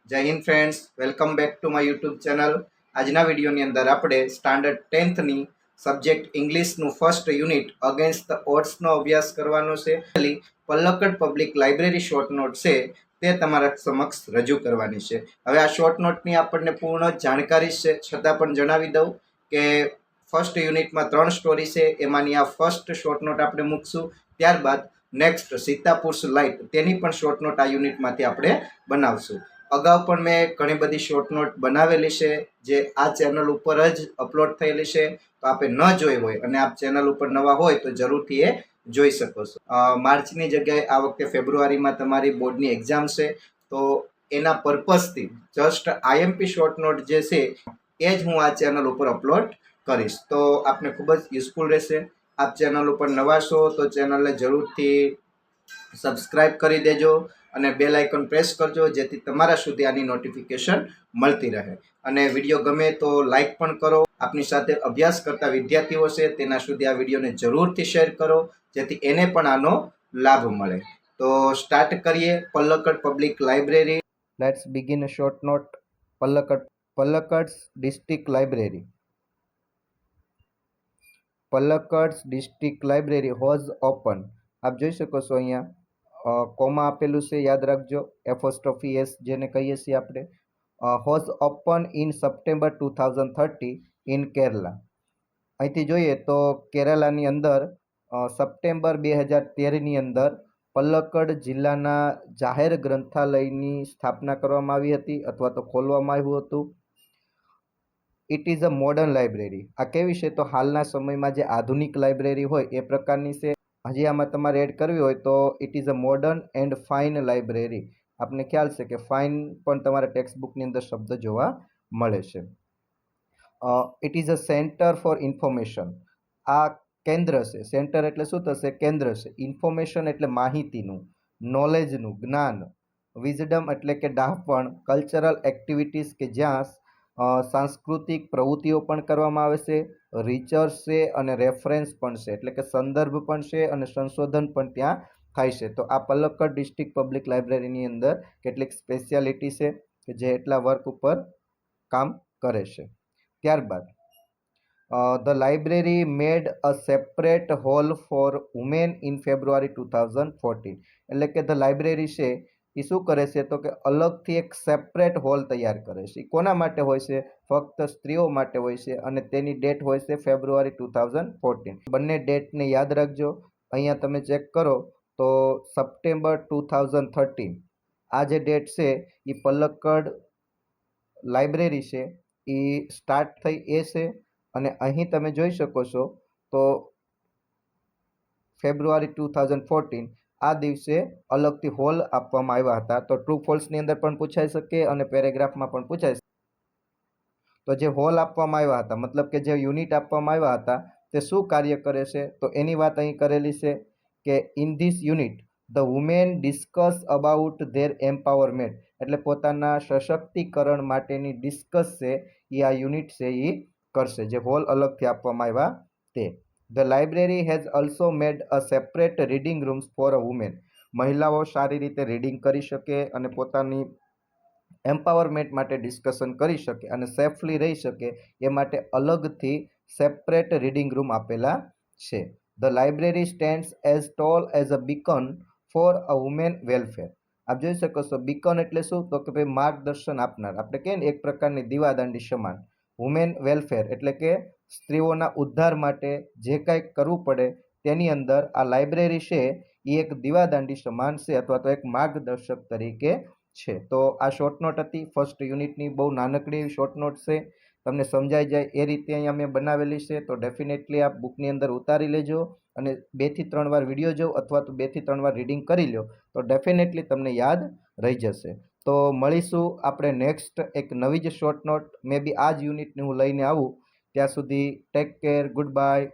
જય હિન્દ friends, welcome back to my YouTube channel. આજના વિડીયોની અંદર આપણે સ્ટાન્ડર્ડ 10થની સબ્જેક્ટ ઇંગ્લિશનું ફર્સ્ટ યુનિટ અગેન્સ્ટ ધ ઓડ્સનો અભ્યાસ કરવાનો છે. Palakkad public library short note છે તે તમારા સમક્ષ રજૂ કરવાની છે. હવે આ શોર્ટ નોટની આપણને પૂર્ણ જાણકારી છે, છતાં પણ જણાવી દઉં કે ફર્સ્ટ યુનિટમાં 3 સ્ટોરી છે, એમાંની આ ફર્સ્ટ શોર્ટ નોટ આપણે મૂકશું. ત્યારબાદ નેક્સ્ટ સીતાપુર્સ લાઇટ તેની પણ શોર્ટ નોટ આ યુનિટમાંથી આપણે બનાવશું. અગાઉ પણ મેં ઘણી બધી શોર્ટ નોટ બનાવેલી છે, જે આ ચેનલ ઉપર જ અપલોડ થયેલી છે. તો આપણે ન જોઈ હોય અને આપ ચેનલ ઉપર નવા હોય તો જરૂરથી એ જોઈ શકો છો. માર્ચની જગ્યાએ આ વખતે ફેબ્રુઆરીમાં તમારી બોર્ડની એક્ઝામ છે, તો એના પર્પઝથી જસ્ટ આઈએમપી શોર્ટ નોટ જે છે એ જ હું આ ચેનલ ઉપર અપલોડ કરીશ. તો આપને ખૂબ જ યુઝફુલ રહેશે. આપ ચેનલ ઉપર નવા છો તો ચેનલને જરૂરથી સબસ્ક્રાઇબ કરી દેજો અને બેલ આઇકન પ્રેસ કરજો, જેથી તમારા સુધી આની નોટિફિકેશન મળતી રહે. અને વિડીયો ગમે તો લાઇક પણ કરો. આપની સાથે અભ્યાસ કરતા વિદ્યાર્થીઓ છે તેના સુધી આ વિડીયોને જરૂરથી શેર કરો, જેથી એને પણ આનો લાભ મળે. તો સ્ટાર્ટ કરીએ. Palakkad public library. Let's begin a short note. Palakkad's district library. Palakkad's district library was open. આપ જોઈ શકો છો અહીંયા કોમા આપેલું છે, યાદ રાખજો. એપોસ્ટ્રોફી એસ જેને કહીએ છીએ આપણે. Was open in September 2030 in Kerala. અહીંથી જોઈએ તો કેરલાની અંદર સપ્ટેમ્બર 2013ની અંદર પલ્લકડ જિલ્લાના જાહેર ગ્રંથાલયની સ્થાપના કરવામાં આવી હતી અથવા તો ખોલવામાં આવ્યું હતું. It is a modern library. આ કેવી છે તો હાલના સમયમાં જે આધુનિક લાઇબ્રેરી હોય એ પ્રકારની છે. હજી આમાં તમારે એડ કરવી હોય તો it is a modern and fine library. આપને ખ્યાલ છે કે ફાઇન પણ તમારા ટેક્સ્ટ બુકની અંદર શબ્દ જોવા મળે છે. It is a centre for information. આ કેન્દ્ર છે. સેન્ટર એટલે શું થશે? કેન્દ્ર છે. ઇન્ફોર્મેશન એટલે માહિતીનું, નોલેજનું, જ્ઞાન. વિઝડમ એટલે કે ડહાપણ. કલ્ચરલ એક્ટિવિટીઝ કે જ્યાં સાંસ્કૃતિક પ્રવૃત્તિઓ પણ કરવામાં આવે છે. રિસર્ચ છે અને રેફરન્સ પણ છે, એટલે કે સંદર્ભ પણ છે અને સંશોધન પણ ત્યાં થાય છે. તો આ પલ્લકડ ડિસ્ટ્રિક્ટ પબ્લિક લાઇબ્રેરીની અંદર કેટલીક સ્પેશિયાલિટી છે કે જે એટલા વર્ક ઉપર કામ કરે છે. ત્યારબાદ the library made a separate hall for women in February 2014. એટલે કે ધ લાઇબ્રેરી છે એ શું કરે છે તો કે અલગથી એક સેપરેટ હોલ તૈયાર કરે છે. કોના માટે હોય છે? ફક્ત સ્ત્રીઓ માટે હોય છે અને તેની ડેટ હોય છે ફેબ્રુઆરી 2014. બંને ડેટને યાદ રાખજો. અહીંયા તમે ચેક કરો તો સપ્ટેમ્બર 2013 આ જે ડેટ છે એ પલ્લકડ લાઇબ્રેરી છે એ સ્ટાર્ટ થઈ એ છે. અને અહીં તમે જોઈ શકો છો તો ફેબ્રુઆરી 2014 આ દિવસે અલગથી હોલ આપવામાં આવ્યા હતા. તો ટ્રુ ફોલ્સની અંદર પણ પૂછાઈ શકે અને પેરેગ્રાફમાં પણ પૂછાઈ શકે. તો જે હોલ આપવામાં આવ્યા હતા, મતલબ કે જે યુનિટ આપવામાં આવ્યા હતા તે શું કાર્ય કરે છે તો એની વાત અહીં કરેલી છે કે in this unit the women discuss about their empowerment. એટલે પોતાના સશક્તિકરણ માટેની ડિસ્કસ છે એ આ યુનિટ છે એ કરશે. જે હોલ અલગથી આપવામાં આવ્યા તે. The library has also made a separate reading rooms for a women. મહિલાઓ સારી રીતે રીડિંગ કરી શકે અને પોતાની એમ્પાવરમેન્ટ માટે ડિસ્કશન કરી શકે અને સેફલી રહી શકે એ માટે અલગથી સેપરેટ રીડિંગ રૂમ આપેલા છે. The library stands as tall as a beacon for a women welfare. આપ જોઈ શકો છો બીકન એટલે શું તો કે ભાઈ માર્ગદર્શન આપનાર. આપણે કહીએ ને એક પ્રકારની દીવાદાંડી સમાન. વુમેન વેલફેર એટલે કે સ્ત્રીઓના ઉદ્ધાર માટે જે કાંઈક કરવું પડે તેની અંદર આ લાઇબ્રેરી છે એ એક દીવાદાંડી સમાન છે અથવા તો એક માર્ગદર્શક તરીકે છે. તો આ શોર્ટ નોટ હતી ફર્સ્ટ યુનિટની. બહુ નાનકડી એવી શોર્ટ નોટ છે. તમને સમજાઈ જાય એ રીતે અહીંયા મેં બનાવેલી છે. તો ડેફિનેટલી આપ બુકની અંદર ઉતારી લેજો અને 2 થી 3 વાર વિડીયો જો અથવા તો 2 થી 3 વાર રીડિંગ કરી લો તો ડેફિનેટલી તમને યાદ રહી જશે. તો મળીશું આપણે નેક્સ્ટ એક નવી જ શોર્ટ નોટ. મે બી આ જ યુનિટની હું લઈને આવું. ત્યાં સુધી ટેક કેર. Good bye.